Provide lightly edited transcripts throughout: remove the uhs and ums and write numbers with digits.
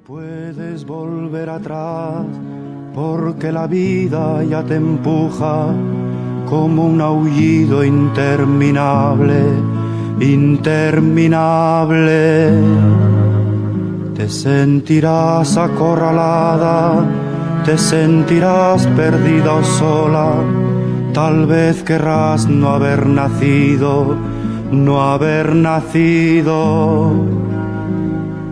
puedes volver atrás, porque la vida ya te empuja como un aullido interminable, interminable. Te sentirás acorralada, te sentirás perdida o sola, tal vez querrás no haber nacido, no haber nacido.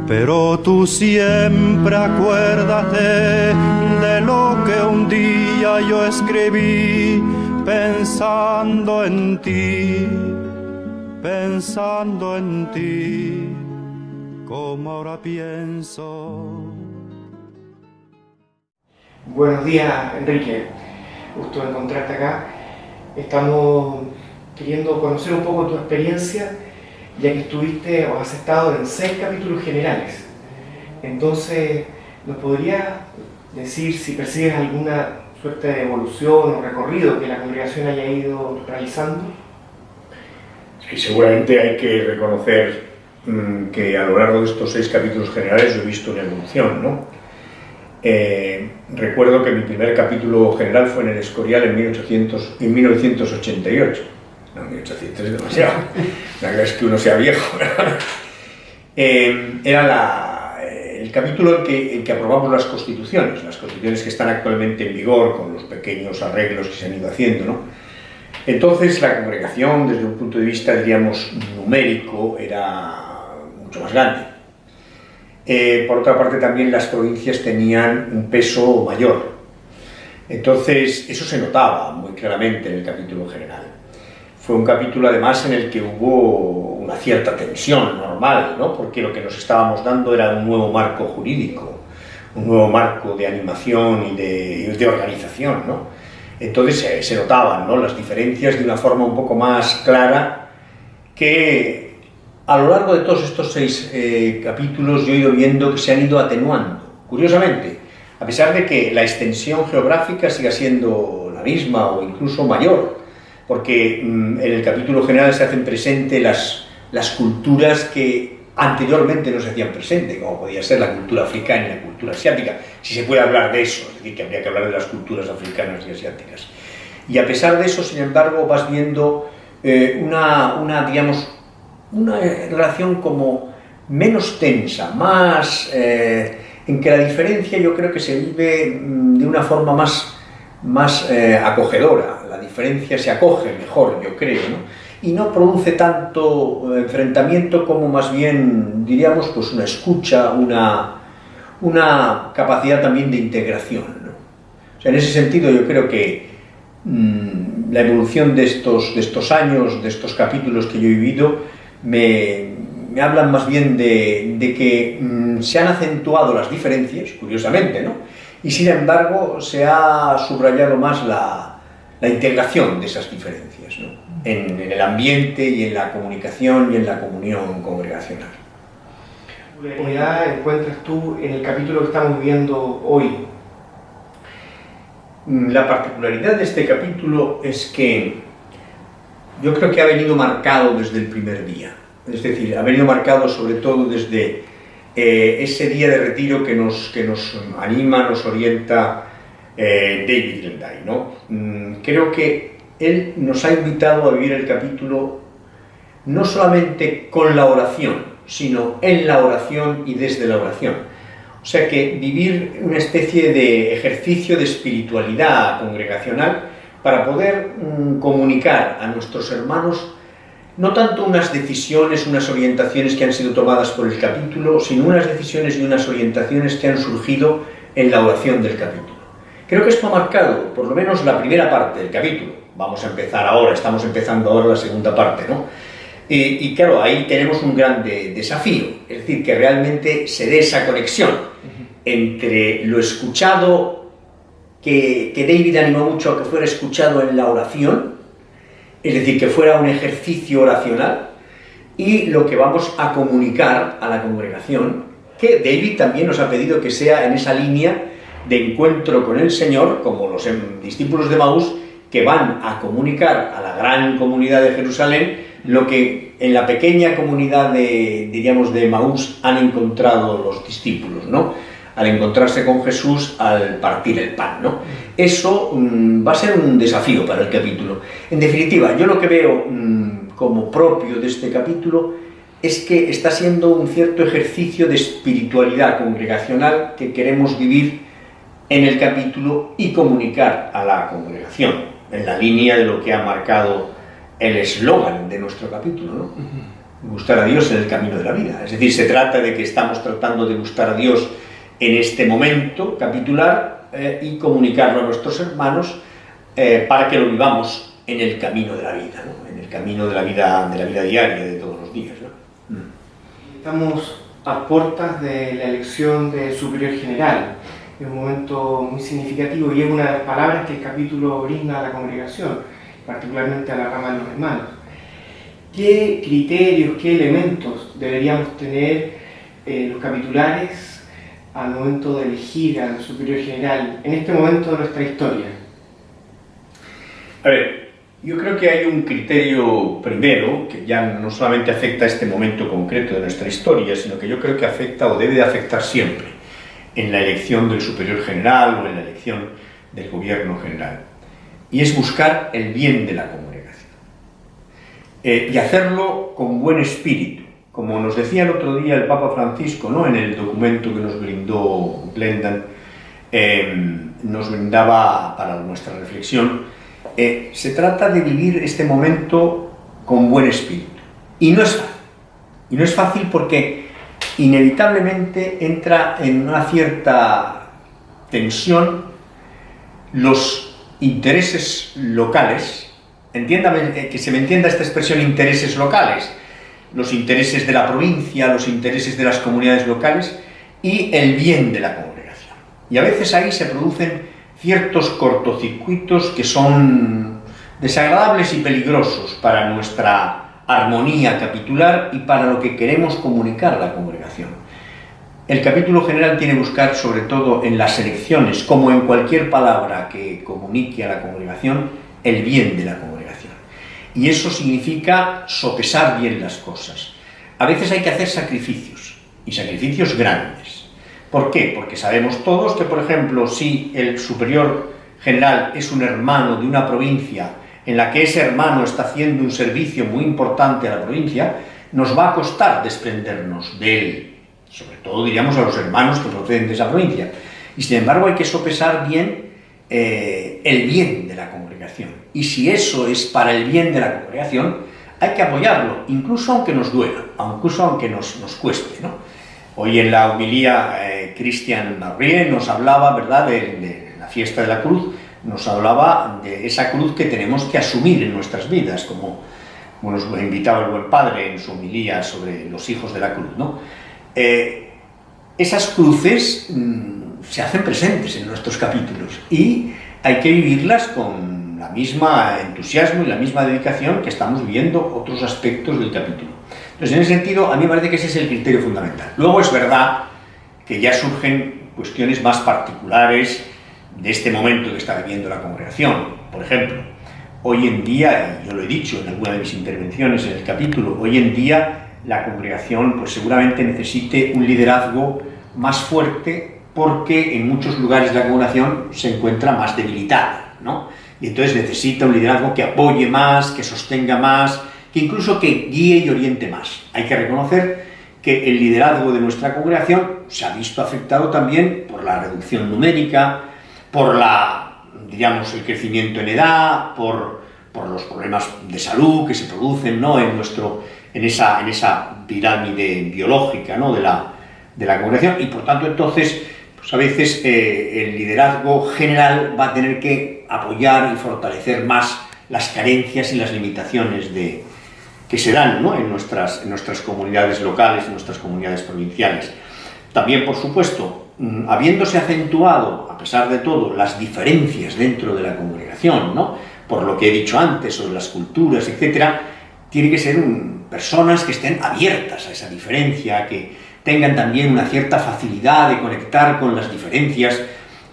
Pero tú siempre acuérdate de lo que un día yo escribí, pensando en ti, como ahora pienso. Buenos días, Enrique. Gusto encontrarte acá. Estamos queriendo conocer un poco tu experiencia, ya que estuviste o has estado en 6 capítulos generales. Entonces, ¿nos podrías decir si percibes alguna suerte de evolución o recorrido que la congregación haya ido realizando? Sí, seguramente hay que reconocer que a lo largo de estos 6 capítulos generales yo he visto una evolución, ¿no? Recuerdo que mi primer capítulo general fue en el Escorial en 1988. No, 1800 es demasiado. La verdad es que uno sea viejo. Era el capítulo en que aprobamos las constituciones que están actualmente en vigor, con los pequeños arreglos que se han ido haciendo, ¿no? Entonces la congregación, desde un punto de vista, diríamos, numérico, era mucho más grande. Por otra parte, también las provincias tenían un peso mayor. Entonces, eso se notaba muy claramente en el capítulo general. Fue un capítulo, además, en el que hubo una cierta tensión normal, ¿no? Porque lo que nos estábamos dando era un nuevo marco jurídico, un nuevo marco de animación y de organización, ¿no? Entonces se notaban, ¿no?, las diferencias de una forma un poco más clara, que a lo largo de todos estos 6 capítulos yo he ido viendo que se han ido atenuando. Curiosamente, a pesar de que la extensión geográfica siga siendo la misma o incluso mayor, porque en el capítulo general se hacen presente las culturas que anteriormente no se hacían presente, como podía ser la cultura africana y la cultura asiática, si se puede hablar de eso, es decir, que habría que hablar de las culturas africanas y asiáticas. Y a pesar de eso, sin embargo, vas viendo digamos, una relación como menos tensa, más en que la diferencia yo creo que se vive de una forma más acogedora. La diferencia se acoge mejor, yo creo, ¿no? Y no produce tanto enfrentamiento como más bien, diríamos, pues una escucha, una capacidad también de integración, ¿no? O sea, en ese sentido yo creo que la evolución de estos años, de estos capítulos que yo he vivido, me hablan más bien de que se han acentuado las diferencias, curiosamente, ¿no? Y sin embargo se ha subrayado más la integración de esas diferencias, ¿no?, en el ambiente y en la comunicación y en la comunión congregacional. ¿Qué peculiaridad encuentras tú en el capítulo que estamos viendo hoy? La particularidad de este capítulo es que yo creo que ha venido marcado desde el primer día. Es decir, ha venido marcado sobre todo desde ese día de retiro que nos anima, nos orienta David Glenday, ¿no? Creo que él nos ha invitado a vivir el capítulo no solamente con la oración, sino en la oración y desde la oración. O sea que vivir una especie de ejercicio de espiritualidad congregacional para poder comunicar a nuestros hermanos no tanto unas decisiones, unas orientaciones que han sido tomadas por el capítulo, sino unas decisiones y unas orientaciones que han surgido en la oración del capítulo. Creo que esto ha marcado, por lo menos, la primera parte del capítulo. Vamos a empezar ahora, estamos empezando ahora la segunda parte, ¿no? Y claro, ahí tenemos un gran desafío, es decir, que realmente se dé esa conexión entre lo escuchado, que David animó mucho a que fuera escuchado en la oración, es decir, que fuera un ejercicio oracional, y lo que vamos a comunicar a la congregación, que David también nos ha pedido que sea en esa línea de encuentro con el Señor, como los discípulos de Maús, que van a comunicar a la gran comunidad de Jerusalén lo que en la pequeña comunidad diríamos, de Emaús han encontrado los discípulos, ¿no? Al encontrarse con Jesús, al partir el pan, ¿no? Eso va a ser un desafío para el capítulo. En definitiva, yo lo que veo como propio de este capítulo es que está siendo un cierto ejercicio de espiritualidad congregacional que queremos vivir en el capítulo y comunicar a la congregación, en la línea de lo que ha marcado el eslogan de nuestro capítulo, ¿no? Buscar a Dios en el camino de la vida. Es decir, se trata de que estamos tratando de buscar a Dios en este momento capitular y comunicarlo a nuestros hermanos para que lo vivamos en el camino de la vida, ¿no? En el camino de la vida diaria, de todos los días, ¿no? Estamos a puertas de la elección del superior general. Es un momento muy significativo y es una de las palabras que el capítulo brinda a la congregación, particularmente a la rama de los hermanos. ¿Qué criterios, qué elementos deberíamos tener los capitulares al momento de elegir al superior general en este momento de nuestra historia? A ver, yo creo que hay un criterio primero que ya no solamente afecta a este momento concreto de nuestra historia, sino que yo creo que afecta o debe de afectar siempre en la elección del superior general o en la elección del gobierno general. Y es buscar el bien de la congregación. Y hacerlo con buen espíritu. Como nos decía el otro día el Papa Francisco, ¿no? En el documento que nos brindó Glendan, nos brindaba para nuestra reflexión, se trata de vivir este momento con buen espíritu. Y no es fácil. Y no es fácil porque inevitablemente entra en una cierta tensión los intereses locales. Entiéndame, que se me entienda esta expresión, intereses locales, los intereses de la provincia, los intereses de las comunidades locales y el bien de la congregación. Y a veces ahí se producen ciertos cortocircuitos que son desagradables y peligrosos para nuestra armonía capitular y para lo que queremos comunicar a la congregación. El capítulo general tiene que buscar, sobre todo en las elecciones, como en cualquier palabra que comunique a la congregación, el bien de la congregación. Y eso significa sopesar bien las cosas. A veces hay que hacer sacrificios, y sacrificios grandes. ¿Por qué? Porque sabemos todos que, por ejemplo, si el superior general es un hermano de una provincia en la que ese hermano está haciendo un servicio muy importante a la provincia, nos va a costar desprendernos de él, sobre todo diríamos a los hermanos que proceden de esa provincia. Y sin embargo hay que sopesar bien el bien de la congregación. Y si eso es para el bien de la congregación, hay que apoyarlo, incluso aunque nos duela, incluso aunque nos cueste, ¿no? Hoy en la homilía Christian Barrié nos hablaba, ¿verdad?, de la fiesta de la cruz. Nos hablaba de esa cruz que tenemos que asumir en nuestras vidas, como nos invitaba el buen padre en su homilía sobre los hijos de la cruz, ¿no? Esas cruces se hacen presentes en nuestros capítulos y hay que vivirlas con la misma entusiasmo y la misma dedicación que estamos viviendo otros aspectos del capítulo. Entonces, en ese sentido, a mí me parece que ese es el criterio fundamental. Luego es verdad que ya surgen cuestiones más particulares de este momento que está viviendo la congregación. Por ejemplo, hoy en día, y yo lo he dicho en alguna de mis intervenciones en el capítulo, hoy en día la congregación pues seguramente necesite un liderazgo más fuerte porque en muchos lugares de la congregación se encuentra más debilitada, ¿no? Y entonces necesita un liderazgo que apoye más, que sostenga más, que incluso que guíe y oriente más. Hay que reconocer que el liderazgo de nuestra congregación se ha visto afectado también por la reducción numérica, por el crecimiento en edad, por los problemas de salud que se producen, ¿no?, en esa pirámide biológica, ¿no?, de la congregación, y por tanto entonces pues a veces el liderazgo general va a tener que apoyar y fortalecer más las carencias y las limitaciones que se dan, ¿no?, en nuestras comunidades locales, en nuestras comunidades provinciales. También, por supuesto, habiéndose acentuado, a pesar de todo, las diferencias dentro de la congregación, ¿no?, por lo que he dicho antes sobre las culturas, etc., tiene que ser personas que estén abiertas a esa diferencia, que tengan también una cierta facilidad de conectar con las diferencias,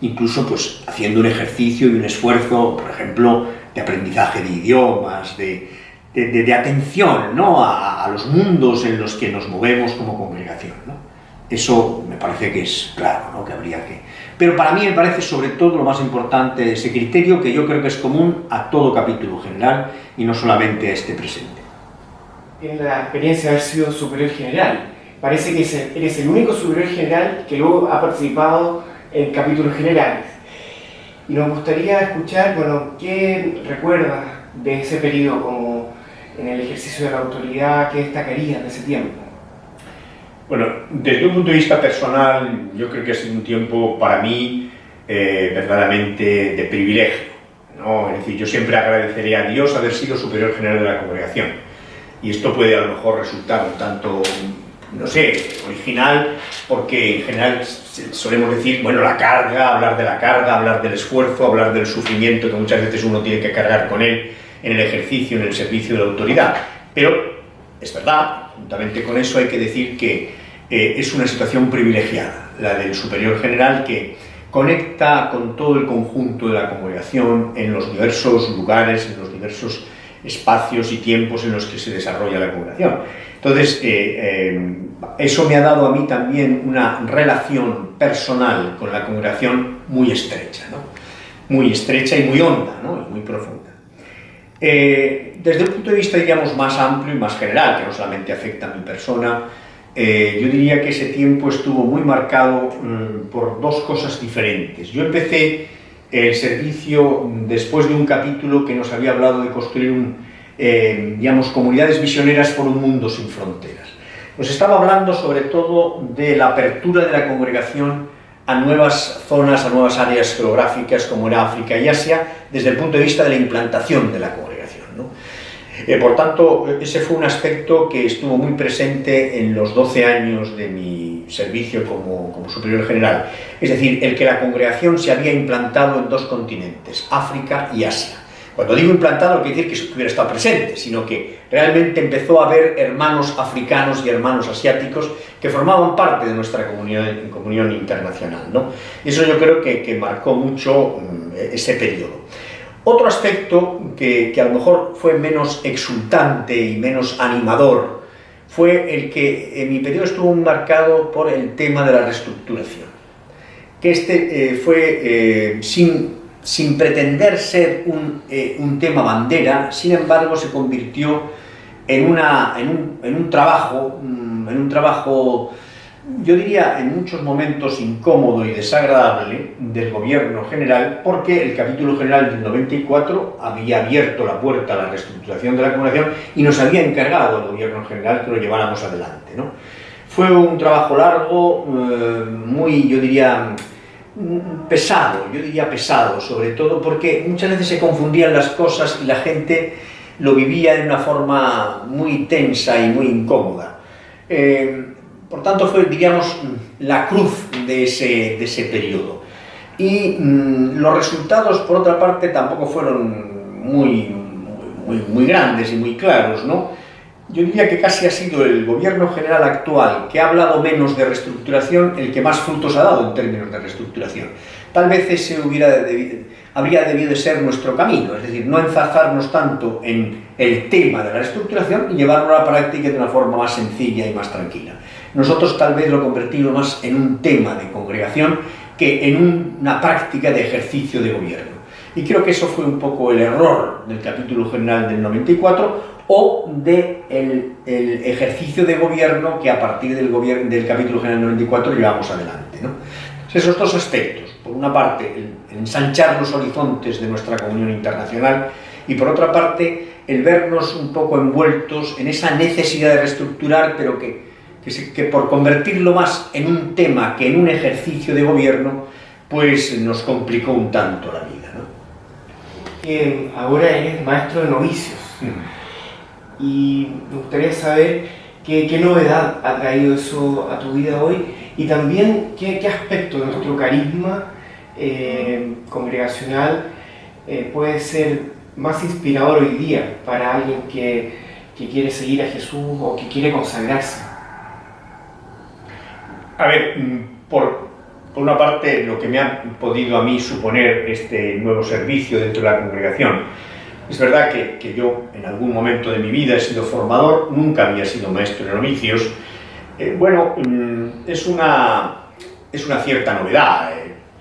incluso pues haciendo un ejercicio y un esfuerzo, por ejemplo, de aprendizaje de idiomas, de de atención, ¿no?, a los mundos en los que nos movemos como congregación, ¿no? Eso me parece que es claro, ¿no?, que habría que... Pero para mí me parece sobre todo lo más importante ese criterio que yo creo que es común a todo capítulo general y no solamente a este presente. Tiene la experiencia de haber sido superior general. Parece que eres el único superior general que luego ha participado en capítulos generales. Y nos gustaría escuchar, bueno, ¿qué recuerdas de ese periodo como en el ejercicio de la autoridad? ¿Qué destacarías de ese tiempo? Bueno, desde un punto de vista personal, yo creo que ha sido un tiempo para mí verdaderamente de privilegio, ¿no? Es decir, yo siempre agradeceré a Dios haber sido superior general de la congregación. Y esto puede a lo mejor resultar un tanto, no sé, original, porque en general solemos decir, bueno, la carga, hablar del esfuerzo, hablar del sufrimiento que muchas veces uno tiene que cargar con él en el ejercicio, en el servicio de la autoridad. Pero es verdad, juntamente con eso hay que decir que es una situación privilegiada, la del superior general, que conecta con todo el conjunto de la congregación en los diversos lugares, en los diversos espacios y tiempos en los que se desarrolla la congregación. Entonces, eso me ha dado a mí también una relación personal con la congregación muy estrecha, ¿no? Muy estrecha y muy honda, ¿no?, y muy profunda. Desde un punto de vista, digamos, más amplio y más general, que no solamente afecta a mi persona, yo diría que ese tiempo estuvo muy marcado por dos cosas diferentes. Yo empecé el servicio después de un capítulo que nos había hablado de construir digamos, comunidades misioneras por un mundo sin fronteras. Nos estaba hablando sobre todo de la apertura de la congregación a nuevas zonas, a nuevas áreas geográficas como era África y Asia, desde el punto de vista de la implantación de la congregación, ¿no? Por tanto, ese fue un aspecto que estuvo muy presente en los 12 años de mi servicio como superior general. Es decir, el que la congregación se había implantado en dos continentes, África y Asia. Cuando digo implantado no quiere decir que hubiera estado presente, sino que realmente empezó a haber hermanos africanos y hermanos asiáticos que formaban parte de nuestra comunión internacional, ¿no? Y eso yo creo que marcó mucho ese periodo. Otro aspecto que a lo mejor fue menos exultante y menos animador fue el que en mi periodo estuvo marcado por el tema de la reestructuración. Que este fue sin pretender ser un tema bandera, sin embargo se convirtió en un trabajo, yo diría en muchos momentos incómodo y desagradable del gobierno general, porque el capítulo general del 94 había abierto la puerta a la reestructuración de la congregación y nos había encargado al gobierno general que lo lleváramos adelante, ¿no? Fue un trabajo largo, muy, yo diría pesado, sobre todo porque muchas veces se confundían las cosas y la gente lo vivía de una forma muy tensa y muy incómoda. Por tanto, fue, digamos, la cruz de ese periodo. Y los resultados, por otra parte, tampoco fueron muy grandes y muy claros, ¿no? Yo diría que casi ha sido el gobierno general actual, que ha hablado menos de reestructuración, el que más frutos ha dado en términos de reestructuración. Tal vez ese habría debido de ser nuestro camino, es decir, no enzarzarnos tanto en el tema de la reestructuración y llevarlo a la práctica de una forma más sencilla y más tranquila. Nosotros tal vez lo convertimos más en un tema de congregación que en una práctica de ejercicio de gobierno. Y creo que eso fue un poco el error del capítulo general del 94 o del ejercicio de gobierno que a partir del capítulo general del 94 llevamos adelante, ¿no? Entonces, esos dos aspectos, por una parte el ensanchar los horizontes de nuestra comunión internacional y por otra parte el vernos un poco envueltos en esa necesidad de reestructurar, pero que por convertirlo más en un tema que en un ejercicio de gobierno, pues nos complicó un tanto la vida, ¿no? Ahora eres maestro de novicios. Y me gustaría saber qué novedad ha traído eso a tu vida hoy y también qué aspecto de nuestro carisma congregacional puede ser más inspirador hoy día para alguien que quiere seguir a Jesús o que quiere consagrarse. A ver, por una parte, lo que me ha podido a mí suponer este nuevo servicio dentro de la congregación Es verdad que yo en algún momento de mi vida he sido formador, nunca había sido maestro de novicios. Es una cierta novedad.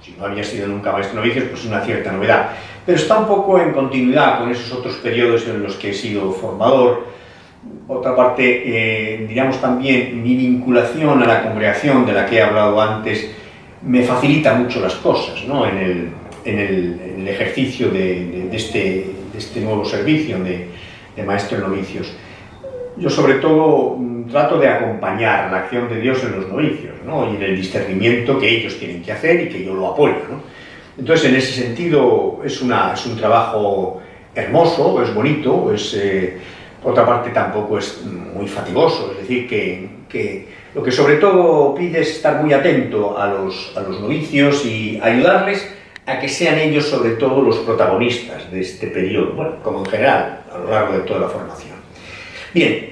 Si no había sido nunca maestro de novicios, pues es una cierta novedad. Pero está un poco en continuidad con esos otros periodos en los que he sido formador. Por otra parte, diríamos también, mi vinculación a la congregación de la que he hablado antes me facilita mucho las cosas, ¿no? en el ejercicio de este nuevo servicio de maestro de novicios. Yo sobre todo trato de acompañar la acción de Dios en los novicios, ¿no? Y en el discernimiento que ellos tienen que hacer y que yo lo apoyo, ¿no? Entonces, en ese sentido, es un trabajo hermoso, es bonito, por otra parte tampoco es muy fatigoso, es decir, que lo que sobre todo pide es estar muy atento a los novicios y ayudarles a que sean ellos sobre todo los protagonistas de este periodo, bueno, como en general, a lo largo de toda la formación. Bien,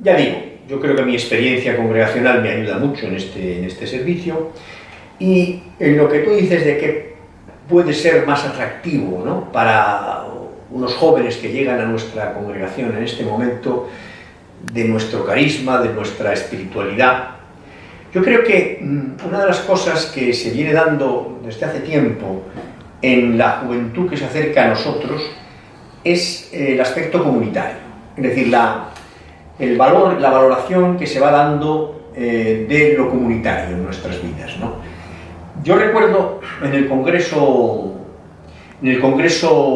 ya digo, yo creo que mi experiencia congregacional me ayuda mucho en este servicio, y en lo que tú dices de que puede ser más atractivo, ¿no?, para unos jóvenes que llegan a nuestra congregación en este momento, de nuestro carisma, de nuestra espiritualidad. Yo creo que una de las cosas que se viene dando desde hace tiempo en la juventud que se acerca a nosotros es el aspecto comunitario, es decir, la valoración que se va dando de lo comunitario en nuestras vidas, ¿no? Yo recuerdo en el Congreso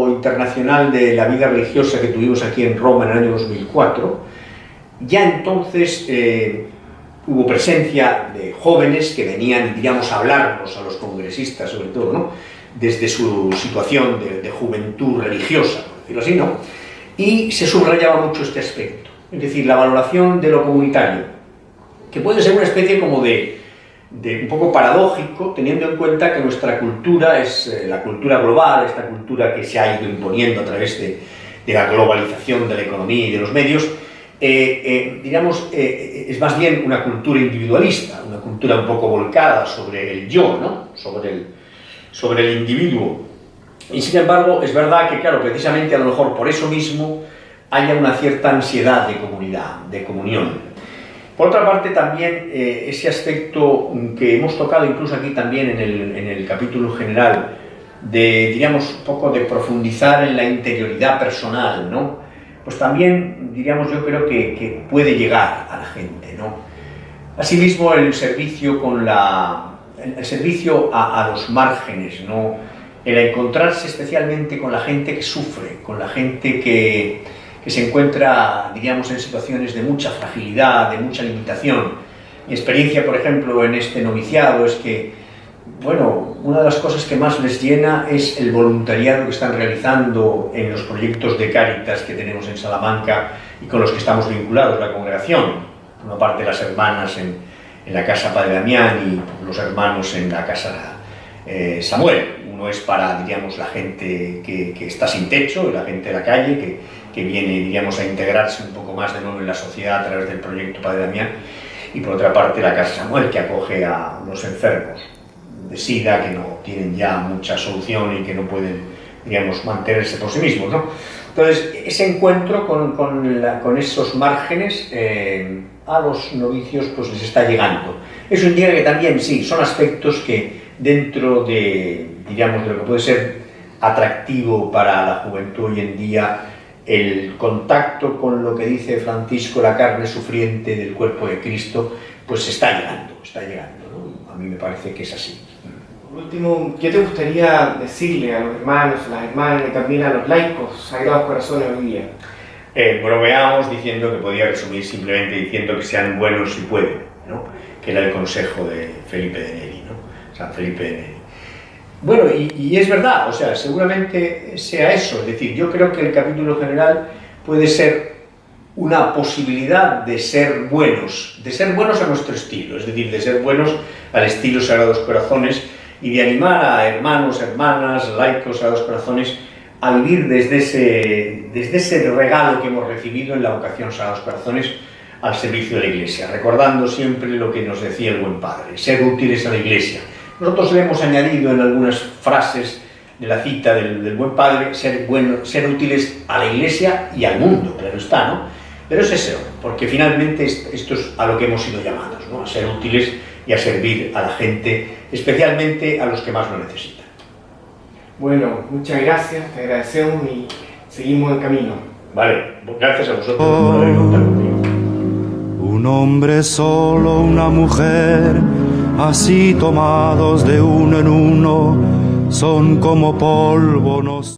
Internacional de la Vida Religiosa que tuvimos aquí en Roma en el año 2004, ya entonces hubo presencia de jóvenes que venían, digamos, a hablarnos a los congresistas, sobre todo, ¿no?, desde su situación de juventud religiosa, por decirlo así, ¿no? Y se subrayaba mucho este aspecto, es decir, la valoración de lo comunitario, que puede ser una especie como de un poco paradójico, teniendo en cuenta que nuestra cultura es la cultura global, esta cultura que se ha ido imponiendo a través de la globalización de la economía y de los medios, digamos, es más bien una cultura individualista, una cultura un poco volcada sobre el yo, ¿no?, sobre el individuo. Y sin embargo, es verdad que, claro, precisamente a lo mejor por eso mismo haya una cierta ansiedad de comunidad, de comunión. Por otra parte, también ese aspecto que hemos tocado incluso aquí también en el capítulo general, diríamos, un poco de profundizar en la interioridad personal, ¿no?, pues también, diríamos, yo creo que puede llegar a la gente, ¿no? Asimismo, el servicio a los márgenes, ¿no?, el encontrarse especialmente con la gente que sufre, con la gente que se encuentra, diríamos, en situaciones de mucha fragilidad, de mucha limitación. Mi experiencia, por ejemplo, en este noviciado es que, bueno, una de las cosas que más les llena es el voluntariado que están realizando en los proyectos de Cáritas que tenemos en Salamanca y con los que estamos vinculados, la congregación. Por una parte, las hermanas en la casa Padre Damián y los hermanos en la casa Samuel. Uno es para, diríamos, la gente que está sin techo, la gente de la calle, que viene, diríamos, a integrarse un poco más de nuevo en la sociedad a través del proyecto Padre Damián, y por otra parte la Casa Samuel, que acoge a los enfermos de SIDA que no tienen ya mucha solución y que no pueden, digamos, mantenerse por sí mismos, ¿no? Entonces, ese encuentro con esos márgenes a los novicios pues les está llegando. Eso indica que también, sí, son aspectos que dentro de, digamos, de lo que puede ser atractivo para la juventud hoy en día, el contacto con lo que dice Francisco, la carne sufriente del cuerpo de Cristo, pues está llegando, ¿no? A mí me parece que es así. Por último, ¿qué te gustaría decirle a los hermanos, a las hermanas y también a los laicos Sagrados Corazones hoy día? Bromeamos diciendo que podía resumir simplemente diciendo que sean buenos si pueden, ¿no?, que era el consejo de Felipe de Neri, ¿no?, San Felipe de Neri. Bueno, y es verdad, o sea, seguramente sea eso, es decir, yo creo que el capítulo general puede ser una posibilidad de ser buenos a nuestro estilo, es decir, de ser buenos al estilo Sagrados Corazones y de animar a hermanos, hermanas, laicos, Sagrados Corazones a vivir desde ese regalo que hemos recibido en la vocación Sagrados Corazones al servicio de la Iglesia, recordando siempre lo que nos decía el buen Padre, ser útiles a la Iglesia. Nosotros le hemos añadido en algunas frases de la cita del buen padre, ser útiles a la Iglesia y al mundo, claro está, ¿no? Pero es eso, porque finalmente esto es a lo que hemos sido llamados, ¿no? A ser útiles y a servir a la gente, especialmente a los que más lo necesitan. Bueno, muchas gracias, te agradecemos y seguimos en camino. Vale, pues gracias a vosotros por haber contado conmigo. Un hombre solo, una mujer, así tomados de uno en uno, son como polvo, no